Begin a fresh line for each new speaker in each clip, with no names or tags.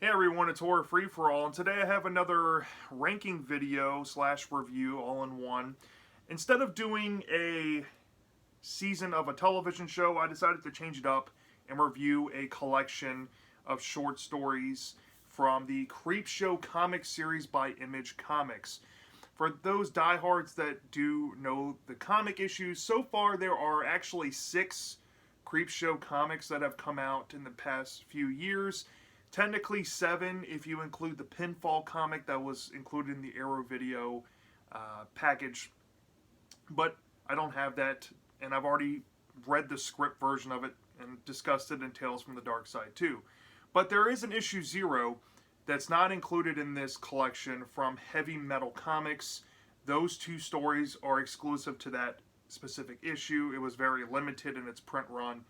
Hey everyone, it's Horror Free For All, and today I have another ranking video slash review all in one. Instead of doing a season of a television show, I decided to change it up and review a collection of short stories from the Creepshow comic series by Image Comics. For those diehards that do know the comic issues, so far there are actually 6 Creepshow comics that have come out in the past few years. Technically 7 if you include the Pinfall comic that was included in the Arrow video package. But I don't have that, and I've already read the script version of it and discussed it in Tales from the Dark Side too. But there is an issue 0 that's not included in this collection from Heavy Metal Comics. Those 2 stories are exclusive to that specific issue. It was very limited in its print run,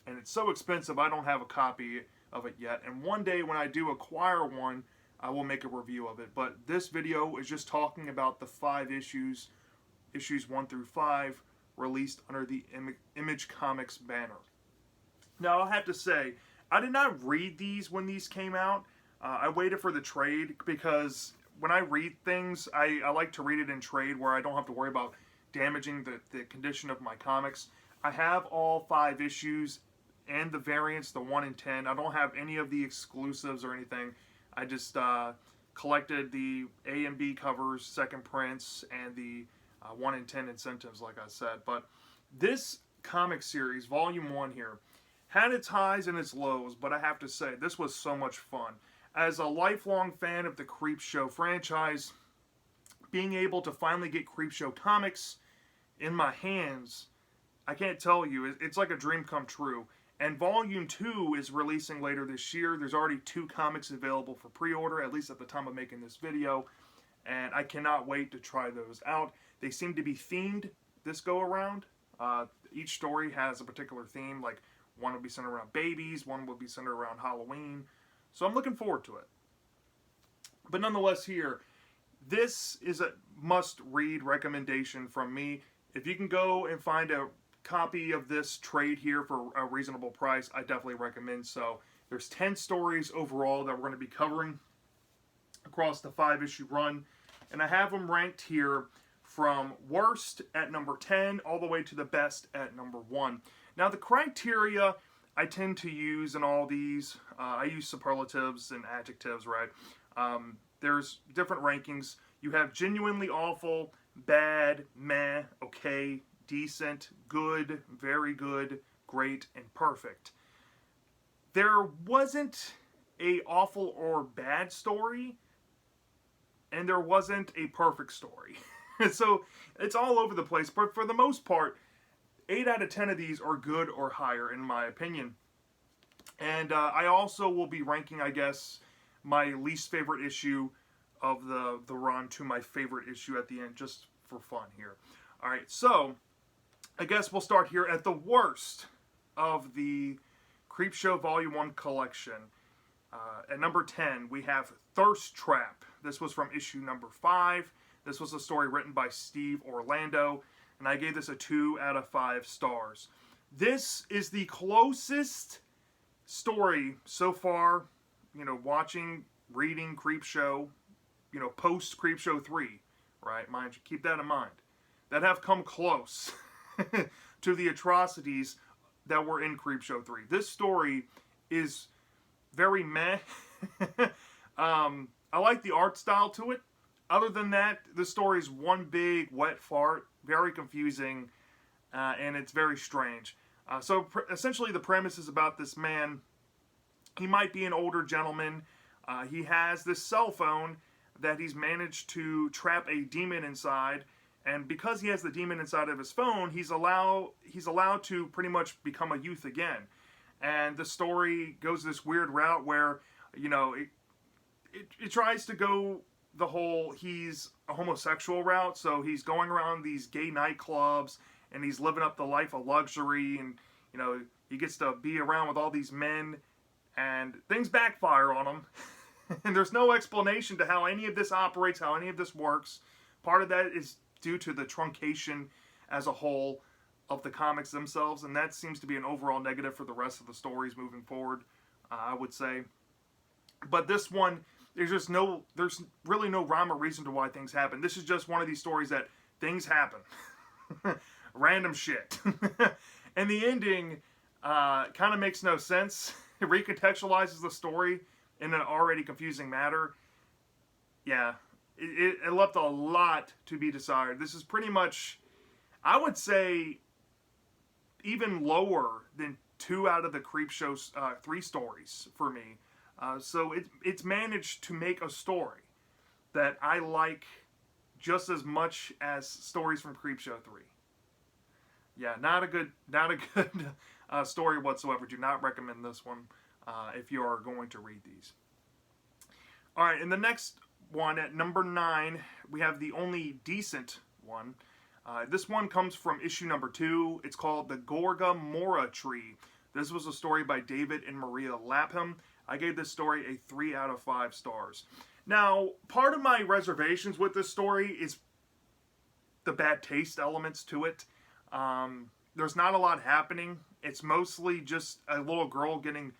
and it's so expensive I don't have a copy of it yet. And one day when I do acquire one, I will make a review of it. But this video is just talking about the 5 issues 1 through 5, released under the Image Comics banner. Now, I have to say, I did not read these when these came out. I waited for the trade because when I read things, I like to read it in trade where I don't have to worry about damaging the condition of my comics. I have all 5 issues and the variants, the 1 and 10. I don't have any of the exclusives or anything. I just collected the A and B covers, second prints, and the 1 and 10 incentives, like I said. But this comic series, Volume 1 here, had its highs and its lows, but I have to say, this was so much fun. As a lifelong fan of the Creepshow franchise, being able to finally get Creepshow comics in my hands, I can't tell you, it's like a dream come true. And Volume 2 is releasing later this year. There's already 2 comics available for pre-order, at least at the time of making this video. And I cannot wait to try those out. They seem to be themed this go-around. Each story has a particular theme, like one will be centered around babies, one will be centered around Halloween. So I'm looking forward to it. But nonetheless here, this is a must-read recommendation from me. If you can go and find a copy of this trade here for a reasonable price, I definitely recommend so. There's 10 stories overall that we're going to be covering across the 5-issue run, and I have them ranked here from worst at number 10 all the way to the best at number 1. Now, the criteria I tend to use in all these, I use superlatives and adjectives, right? There's different rankings. You have genuinely awful, bad, meh, okay, decent, good, very good, great, and perfect. There wasn't a awful or bad story, and there wasn't a perfect story. So it's all over the place, but for the most part, 8 out of 10 of these are good or higher, in my opinion. And I also will be ranking, I guess, my least favorite issue of the run to my favorite issue at the end, just for fun here. All right, so I guess we'll start here at the worst of the Creepshow Volume 1 collection. At number 10, we have Thirst Trap. This was from issue number 5. This was a story written by Steve Orlando, and I gave this a 2 out of 5 stars. This is the closest story so far, reading Creepshow, post Creepshow 3, right? Mind you, keep that in mind. That have come close to the atrocities that were in Creepshow 3. This story is very meh. I like the art style to it. Other than that, the story is one big wet fart, very confusing, and it's very strange. So essentially the premise is about this man. He might be an older gentleman. He has this cell phone that he's managed to trap a demon inside, and because he has the demon inside of his phone, he's allowed to pretty much become a youth again. And the story goes this weird route where, it tries to go the whole he's a homosexual route, so he's going around these gay nightclubs and he's living up the life of luxury, and he gets to be around with all these men, and things backfire on him. And there's no explanation to how any of this operates, how any of this works. Part of that is due to the truncation as a whole of the comics themselves, and that seems to be an overall negative for the rest of the stories moving forward, I would say. But this one, there's really no rhyme or reason to why things happen. This is just one of these stories that things happen, random shit, and the ending kind of makes no sense. It recontextualizes the story in an already confusing matter. Yeah, it left a lot to be desired. This is pretty much, I would say, even lower than 2 out of the Creepshow 3 stories for me. So it's managed to make a story that I like just as much as stories from Creepshow 3. Yeah, not a good story whatsoever. Do not recommend this one if you are going to read these. All right, in the next one at number 9, we have the only decent one. This one comes from issue number 2. It's called The Gorga Mora Tree. This was a story by David and Maria Lapham. I gave this story a 3 out of 5 stars. Now, part of my reservations with this story is the bad taste elements to it. There's not a lot happening. It's mostly just a little girl getting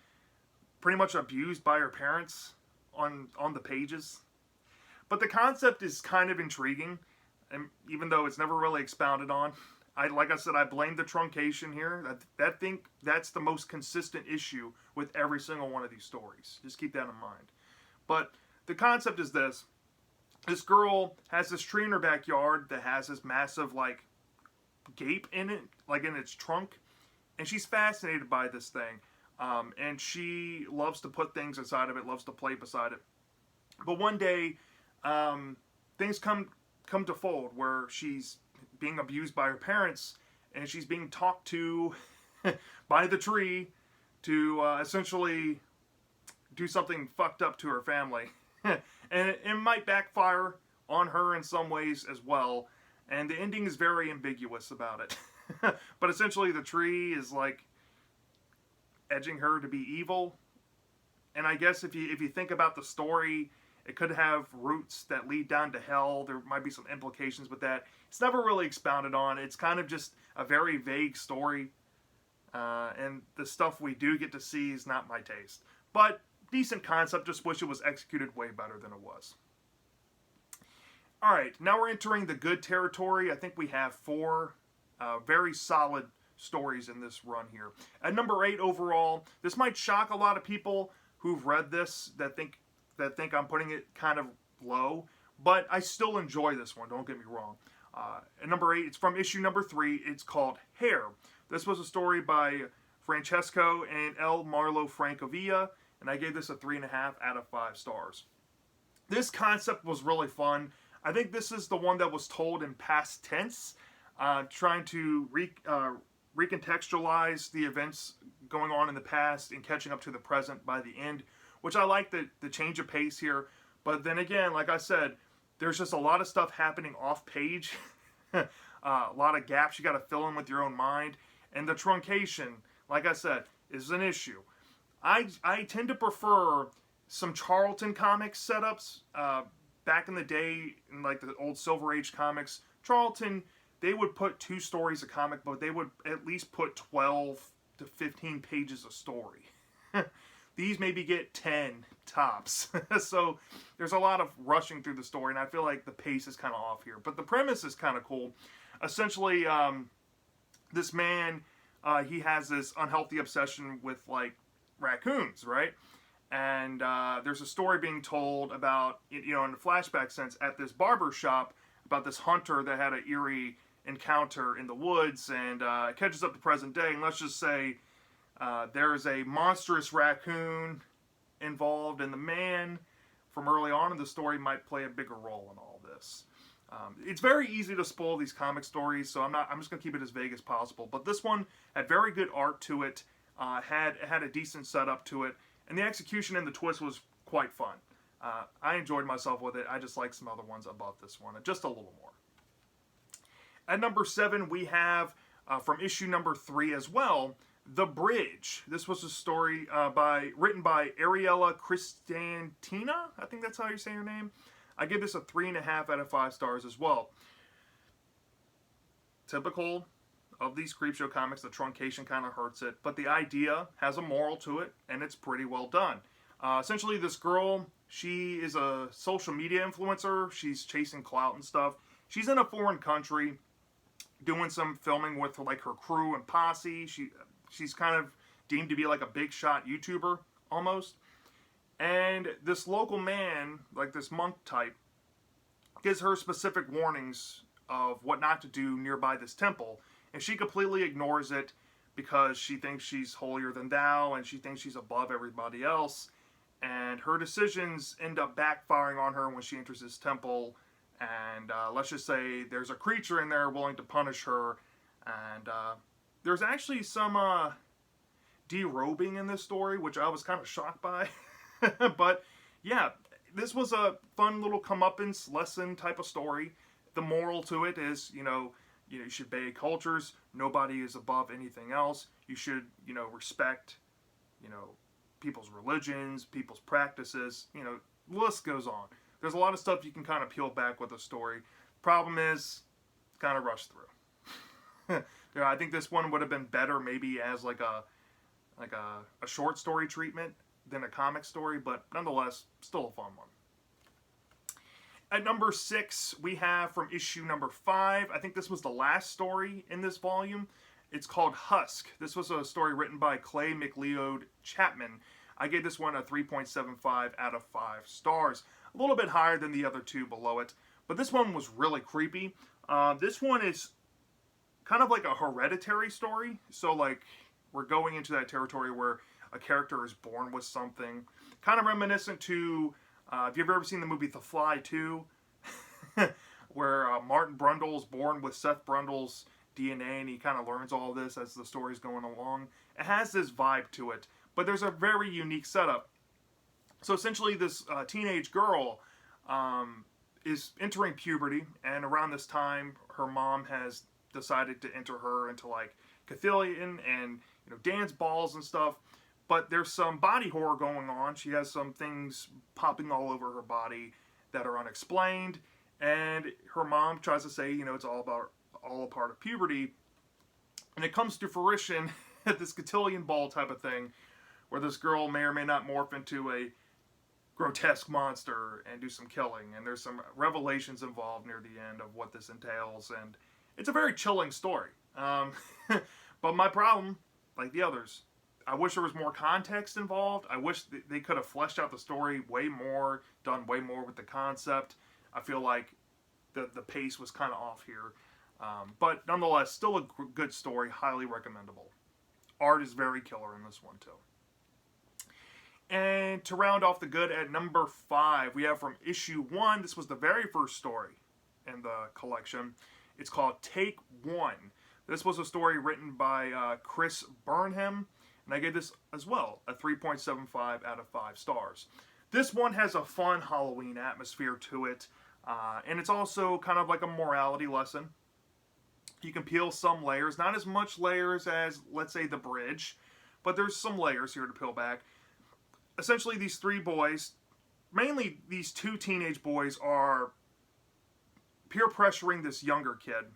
pretty much abused by her parents on the pages. But the concept is kind of intriguing, and even though it's never really expounded on. Like I said, I blame the truncation here. That's the most consistent issue with every single one of these stories. Just keep that in mind. But the concept is this. This girl has this tree in her backyard that has this massive, like, gape in it, like in its trunk. And she's fascinated by this thing. And she loves to put things inside of it, loves to play beside it. But one day, things come to fold where she's being abused by her parents, and she's being talked to by the tree to essentially do something fucked up to her family. And it might backfire on her in some ways as well, and the ending is very ambiguous about it. But essentially the tree is like edging her to be evil, and I guess if you think about the story, it could have roots that lead down to hell. There might be some implications with that. It's never really expounded on. It's kind of just a very vague story. And the stuff we do get to see is not my taste. But decent concept. Just wish it was executed way better than it was. Alright, now we're entering the good territory. I think we have 4 very solid stories in this run here. At number 8 overall, this might shock a lot of people who've read this that think I'm putting it kind of low, but I still enjoy this one, don't get me wrong. At number 8, it's from issue number 3, it's called Hair. This was a story by Francesco and L. Marlo Francavilla, and I gave this a 3.5 out of 5 stars. This concept was really fun. I think this is the one that was told in past tense, trying to recontextualize the events going on in the past and catching up to the present by the end, which I like the change of pace here. But then again, like I said, there's just a lot of stuff happening off page. A lot of gaps you got to fill in with your own mind. And the truncation, like I said, is an issue. I tend to prefer some Charlton comics setups. Back in the day, in like the old Silver Age comics, Charlton, they would put 2 stories a comic, but they would at least put 12 to 15 pages a story. These maybe get 10 tops. So there's a lot of rushing through the story, and I feel like the pace is kind of off here. But the premise is kind of cool. Essentially, this man, he has this unhealthy obsession with, like, raccoons, right? And there's a story being told about, in a flashback sense, at this barber shop, about this hunter that had an eerie encounter in the woods, and it catches up to present day, and let's just say there's a monstrous raccoon involved, and the man from early on in the story might play a bigger role in all this. It's very easy to spoil these comic stories, so I'm just going to keep it as vague as possible. But this one had very good art to it, had a decent setup to it, and the execution and the twist was quite fun. I enjoyed myself with it. I just like some other ones above this one, just a little more. At number 7, we have, from issue number 3 as well, The Bridge. This was a story written by Ariella Cristantina. I think that's how you say her name. I give this a 3.5 out of 5 stars as well. Typical of these Creepshow comics, the truncation kind of hurts it, but the idea has a moral to it, and it's pretty well done. Essentially, this girl, she is a social media influencer. She's chasing clout and stuff. She's in a foreign country doing some filming with like her crew and posse. She's kind of deemed to be like a big shot YouTuber almost. And this local man, like this monk type, gives her specific warnings of what not to do nearby this temple. And she completely ignores it because she thinks she's holier than thou and she thinks she's above everybody else. And her decisions end up backfiring on her when she enters this temple. And let's just say there's a creature in there willing to punish her. And there's actually some derobing in this story, which I was kind of shocked by. But yeah, this was a fun little comeuppance lesson type of story. The moral to it is, you should obey cultures. Nobody is above anything else. You should, respect, people's religions, people's practices. The list goes on. There's a lot of stuff you can kind of peel back with a story. Problem is, kind of rushed through. I think this one would have been better maybe as like a short story treatment than a comic story, but nonetheless, still a fun one. At number 6, we have from issue number 5. I think this was the last story in this volume. It's called Husk. This was a story written by Clay McLeod Chapman. I gave this one a 3.75 out of 5 stars. A little bit higher than the other two below it. But this one was really creepy. This one is kind of like a hereditary story. So, like, we're going into that territory where a character is born with something. Kind of reminiscent to, if you've ever seen the movie The Fly 2, where Martin Brundle's born with Seth Brundle's DNA, and he kind of learns all of this as the story's going along. It has this vibe to it, but there's a very unique setup. So essentially, this teenage girl is entering puberty, and around this time, her mom has decided to enter her into like Catholian and dance balls and stuff. But there's some body horror going on. She has some things popping all over her body that are unexplained, and her mom tries to say, it's all a part of puberty, and it comes to fruition at this cotillion ball type of thing, where this girl may or may not morph into a grotesque monster and do some killing, and there's some revelations involved near the end of what this entails, and it's a very chilling story. But my problem, like the others, I wish there was more context involved. I wish they could have fleshed out the story way more, done way more with the concept. I feel like the pace was kind of off here. But nonetheless, still a good story, highly recommendable. Art is very killer in this one too. And to round off the good, at number 5, we have from issue 1. This was the very first story in the collection. It's called Take One. This was a story written by Chris Burnham, and I gave this as well a 3.75 out of 5 stars. This one has a fun Halloween atmosphere to it, and it's also kind of like a morality lesson. You can peel some layers, not as much layers as, let's say, The Bridge, but there's some layers here to peel back. Essentially, these 3 boys, mainly these 2 teenage boys, are peer pressuring this younger kid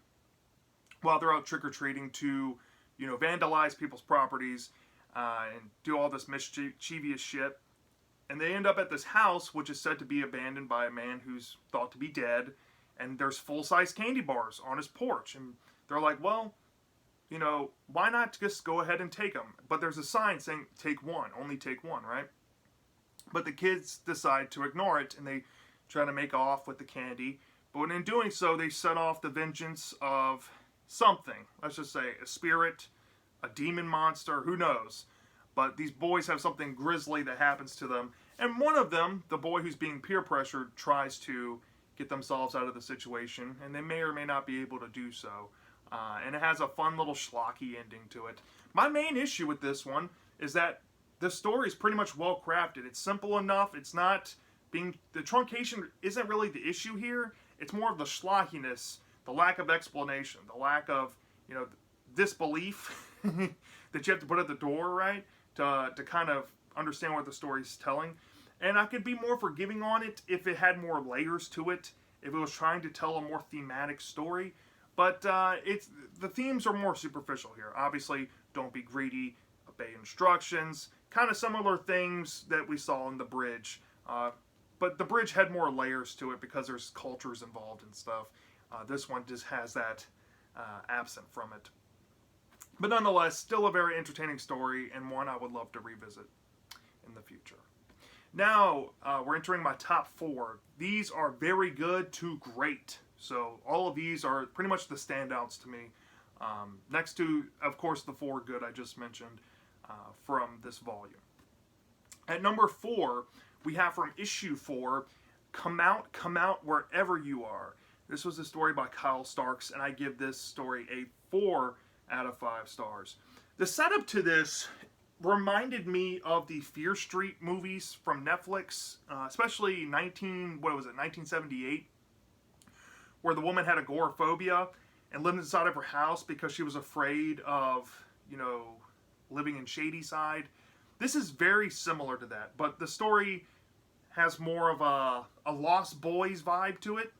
while they're out trick-or-treating to, vandalize people's properties and do all this mischievous shit. And they end up at this house, which is said to be abandoned by a man who's thought to be dead, and there's full-size candy bars on his porch. And they're like, well, why not just go ahead and take them? But there's a sign saying, take one, only take one, right? But the kids decide to ignore it, and they try to make off with the candy. But in doing so, they set off the vengeance of something. Let's just say a spirit, a demon monster, who knows. But these boys have something grisly that happens to them. And one of them, the boy who's being peer pressured, tries to get themselves out of the situation. And they may or may not be able to do so. And it has a fun little schlocky ending to it. My main issue with this one is that the story is pretty much well crafted. It's simple enough. It's not being... The truncation isn't really the issue here. It's more of the schlockiness, the lack of explanation, the lack of, disbelief that you have to put at the door, right? To kind of understand what the story's telling. And I could be more forgiving on it if it had more layers to it, if it was trying to tell a more thematic story. But the themes are more superficial here. Obviously, don't be greedy, obey instructions, kind of similar things that we saw in The Bridge. But The Bridge had more layers to it because there's cultures involved and stuff. This one just has that absent from it. But nonetheless, still a very entertaining story and one I would love to revisit in the future. Now, we're entering my top 4. These are very good to great. So all of these are pretty much the standouts to me. Next to, of course, the 4 good I just mentioned from this volume. At number 4, we have from issue 4, Come Out Wherever You Are. This was a story by Kyle Starks, and I give this story a 4 out of 5 stars. The setup to this reminded me of the Fear Street movies from Netflix, especially 1978, where the woman had agoraphobia and lived inside of her house because she was afraid of, living in Shadyside. This is very similar to that, but the story has more of a Lost Boys vibe to it.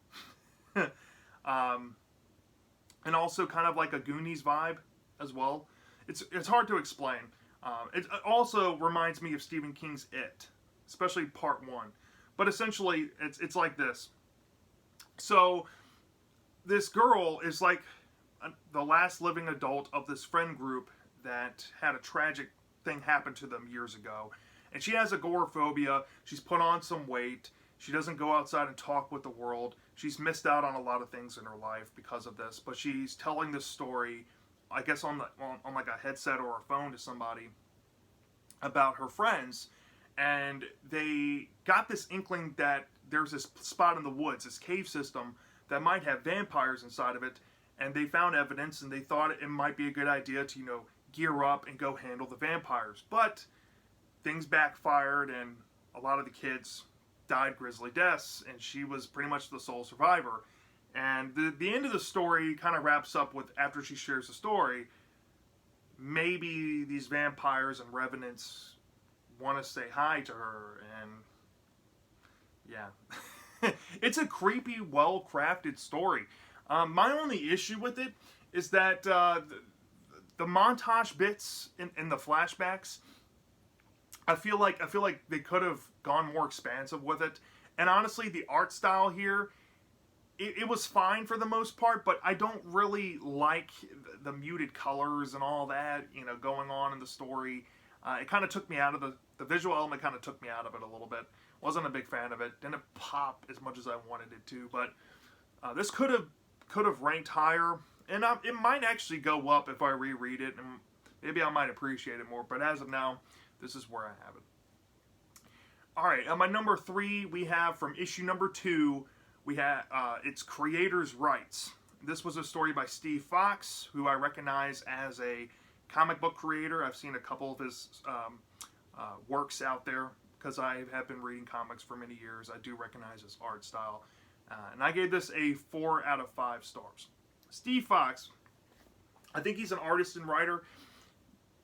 And also kind of like a Goonies vibe as well. It's hard to explain. It also reminds me of Stephen King's It, especially part 1. But essentially, it's like this. So, this girl is like the last living adult of this friend group that had a tragic thing happen to them years ago. And she has agoraphobia. She's put on some weight. She doesn't go outside and talk with the world. She's missed out on a lot of things in her life because of this. But she's telling this story, I guess on like a headset or a phone to somebody about her friends. And they got this inkling that there's this spot in the woods, this cave system, that might have vampires inside of it. And they found evidence, and they thought it might be a good idea to, gear up and go handle the vampires. But things backfired, and a lot of the kids died grisly deaths, and she was pretty much the sole survivor. And the end of the story kind of wraps up with, after she shares the story, maybe these vampires and revenants want to say hi to her, and yeah. It's a creepy, well-crafted story. My only issue with it is that the montage bits in the flashbacks, I feel like they could have gone more expansive with it. And honestly, the art style here, it was fine for the most part, but I don't really like the muted colors and all that, going on in the story. It kind of took me out of the visual element, kind of took me out of it a little bit. Wasn't a big fan of it. Didn't pop as much as I wanted it to, but this could have ranked higher, and it might actually go up if I reread it, and maybe I might appreciate it more. But as of now, this is where I have it. All right, at my number 3, we have from issue number 2, we have it's Creator's Rights. This was a story by Steve Fox, who I recognize as a comic book creator. I've seen a couple of his works out there because I have been reading comics for many years. I do recognize his art style. And I gave this a 4 out of 5 stars. Steve Fox, I think he's an artist and writer.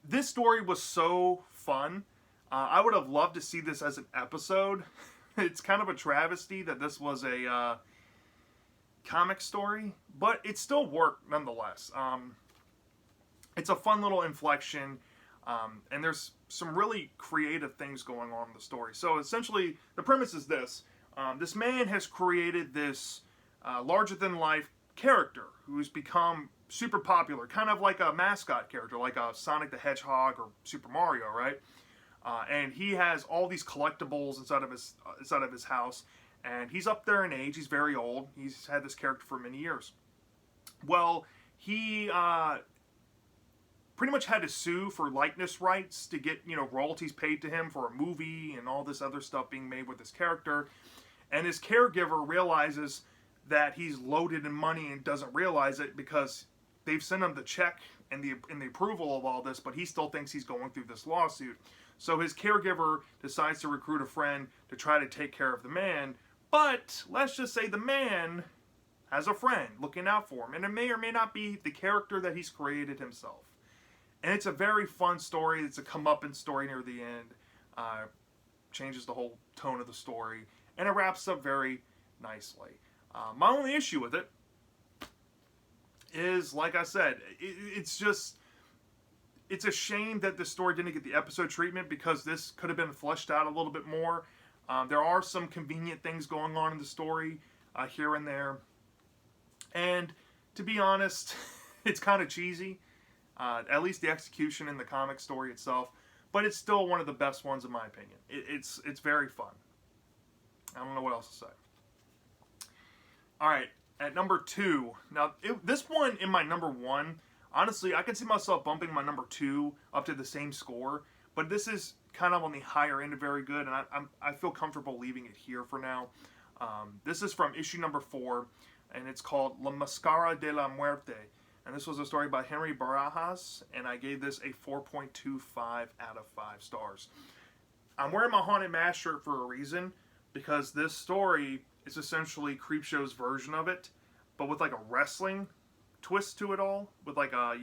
This story was so fun. I would have loved to see this as an episode. It's kind of a travesty that this was a comic story, but it still worked nonetheless. It's a fun little inflection, and there's some really creative things going on in the story. So essentially, the premise is this. This man has created this larger-than-life character who's become super popular, kind of like a mascot character, like a Sonic the Hedgehog or Super Mario, right? And he has all these collectibles inside of his house, and he's up there in age. He's very old. He's had this character for many years. Well, he pretty much had to sue for likeness rights to get royalties paid to him for a movie and all this other stuff being made with this character. And his caregiver realizes that he's loaded in money and doesn't realize it because they've sent him the check and the approval of all this, but he still thinks he's going through this lawsuit. So his caregiver decides to recruit a friend to try to take care of the man, but let's just say the man has a friend looking out for him, and it may or may not be the character that he's created himself. And it's a very fun story. It's a comeuppance story near the end. Changes the whole tone of the story, and it wraps up very nicely. My only issue with it is, like I said, it's just it's a shame that the story didn't get the episode treatment, because this could have been fleshed out a little bit more. There are some convenient things going on in the story here and there. And to be honest, it's kind of cheesy. At least the execution in the comic story itself. But it's still one of the best ones in my opinion. It's very fun. I don't know what else to say. Alright, at number 2. Now, this one in my number 1, honestly, I can see myself bumping my number 2 up to the same score. But this is kind of on the higher end of very good, and I feel comfortable leaving it here for now. This is from issue number 4, and it's called La Mascara de La Muerte. And this was a story by Henry Barajas, and I gave this a 4.25 out of 5 stars. I'm wearing my Haunted Mask shirt for a reason, because this story is essentially Creepshow's version of it, but with like a wrestling twist to it all, with like a,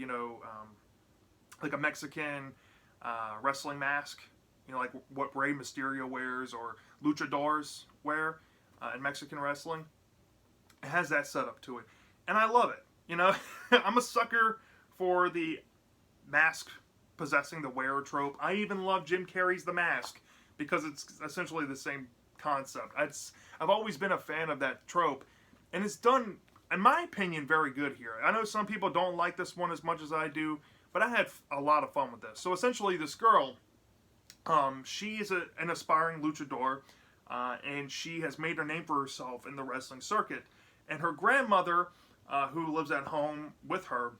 like a Mexican wrestling mask, like what Rey Mysterio wears or luchadors wear in Mexican wrestling. It has that setup to it, and I love it. I'm a sucker for the mask possessing the wearer trope. I even love Jim Carrey's The Mask, because it's essentially the same concept. I've always been a fan of that trope, and it's done, in my opinion, very good here. I know some people don't like this one as much as I do, but I had a lot of fun with this. So essentially, this girl, she is an aspiring luchador, and she has made her name for herself in the wrestling circuit. And her grandmother, who lives at home with her,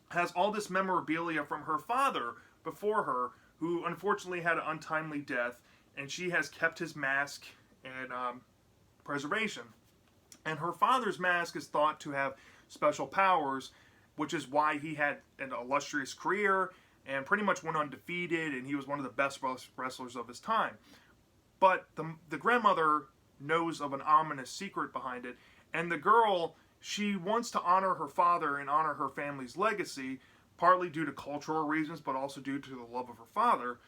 has all this memorabilia from her father before her, who unfortunately had an untimely death, and she has kept his mask in preservation. And her father's mask is thought to have special powers, which is why he had an illustrious career and pretty much went undefeated, and he was one of the best wrestlers of his time. But the grandmother knows of an ominous secret behind it, and the girl, she wants to honor her father and honor her family's legacy, partly due to cultural reasons, but also due to the love of her father.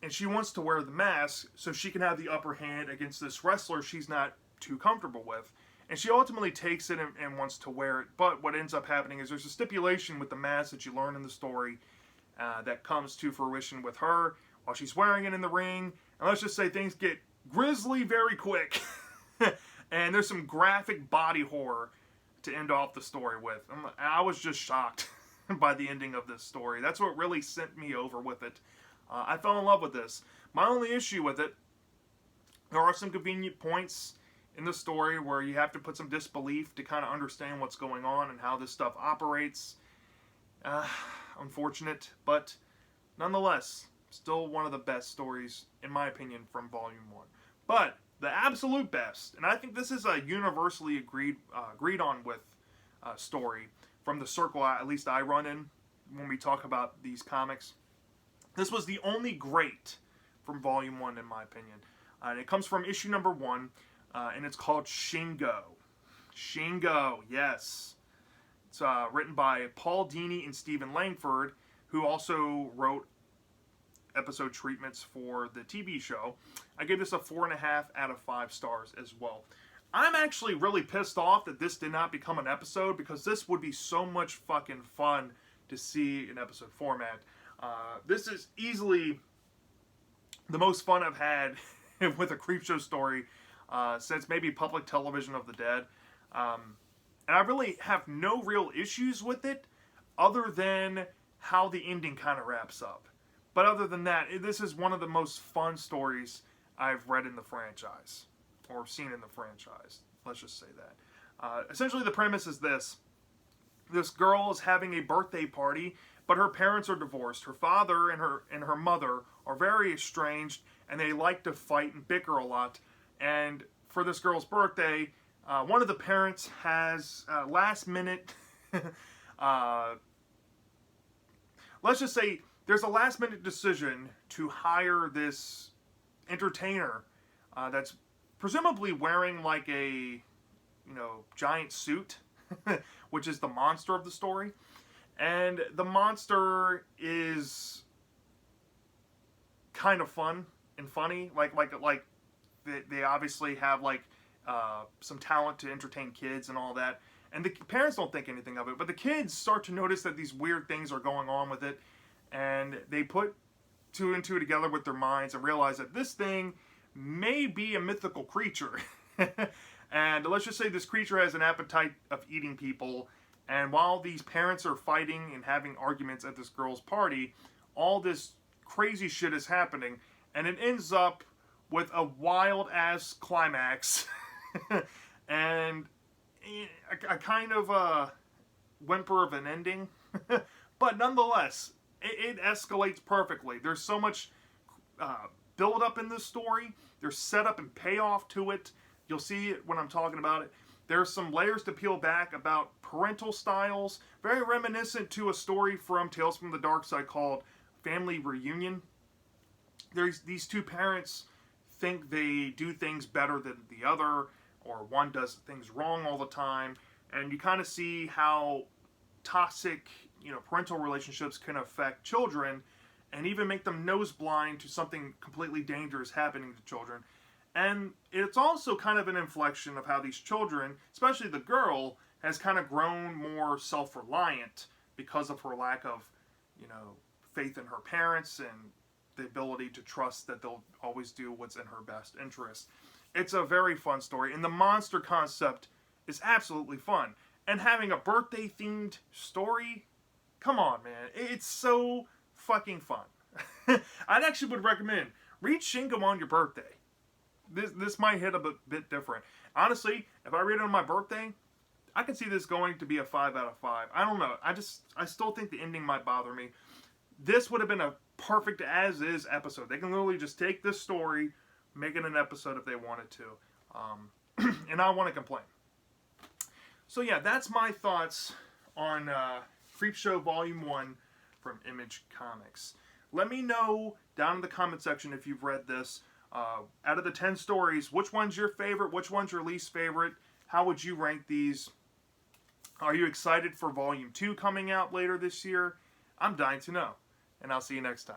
And she wants to wear the mask so she can have the upper hand against this wrestler she's not too comfortable with. And she ultimately takes it and wants to wear it. But what ends up happening is there's a stipulation with the mask that you learn in the story that comes to fruition with her while she's wearing it in the ring. And let's just say things get grisly very quick. And there's some graphic body horror to end off the story with. I was just shocked by the ending of this story. That's what really sent me over with it. I fell in love with this. My only issue with it, there are some convenient points in the story where you have to put some disbelief to kind of understand what's going on and how this stuff operates. Unfortunate, but nonetheless, still one of the best stories, in my opinion, from Volume 1. But the absolute best, and I think this is a universally agreed on with story from the circle at least I run in when we talk about these comics. This was the only great from Volume 1, in my opinion. And it comes from issue number 1, and it's called Shingo. Shingo, yes. It's written by Paul Dini and Stephen Langford, who also wrote episode treatments for the TV show. I gave this a 4.5 out of 5 stars as well. I'm actually really pissed off that this did not become an episode, because this would be so much fucking fun to see in episode format. This is easily the most fun I've had with a Creepshow story since maybe Public Television of the Dead. And I really have no real issues with it other than how the ending kind of wraps up. But other than that, this is one of the most fun stories I've read in the franchise, or seen in the franchise. Let's just say that. Essentially, the premise is this. This girl is having a birthday party, but her parents are divorced. Her father and her mother are very estranged, and they like to fight and bicker a lot. And for this girl's birthday, one of the parents has last minute... let's just say there's a last minute decision to hire this entertainer that's presumably wearing like a giant suit, which is the monster of the story. And the monster is kind of fun and funny. Like they obviously have like some talent to entertain kids and all that. And the parents don't think anything of it, but the kids start to notice that these weird things are going on with it, and they put two and two together with their minds and realize that this thing may be a mythical creature. And let's just say this creature has an appetite of eating people, and while these parents are fighting and having arguments at this girl's party, all this crazy shit is happening, and it ends up with a wild-ass climax, and a kind of whimper of an ending. But nonetheless, it escalates perfectly. There's so much build-up in this story. There's setup and payoff to it. You'll see it when I'm talking about it. There's some layers to peel back about parental styles, very reminiscent to a story from Tales from the Dark Side called Family Reunion. There's these two parents think they do things better than the other, or one does things wrong all the time, and you kind of see how toxic, parental relationships can affect children and even make them nose blind to something completely dangerous happening to children. And it's also kind of an inflection of how these children, especially the girl, has kind of grown more self-reliant because of her lack of, faith in her parents and the ability to trust that they'll always do what's in her best interest. It's a very fun story, and the monster concept is absolutely fun. And having a birthday-themed story, come on, man. It's so fucking fun. I actually would recommend, read Shingo on your birthday. This might hit a bit different. Honestly, if I read it on my birthday, I can see this going to be a 5 out of 5. I don't know. I still think the ending might bother me. This would have been a perfect as-is episode. They can literally just take this story, make it an episode if they wanted to. And I want to complain. So yeah, that's my thoughts on Creepshow Volume 1 from Image Comics. Let me know down in the comment section if you've read this. Out of the 10 stories, which one's your favorite? Which one's your least favorite? How would you rank these? Are you excited for Volume 2 coming out later this year? I'm dying to know. And I'll see you next time.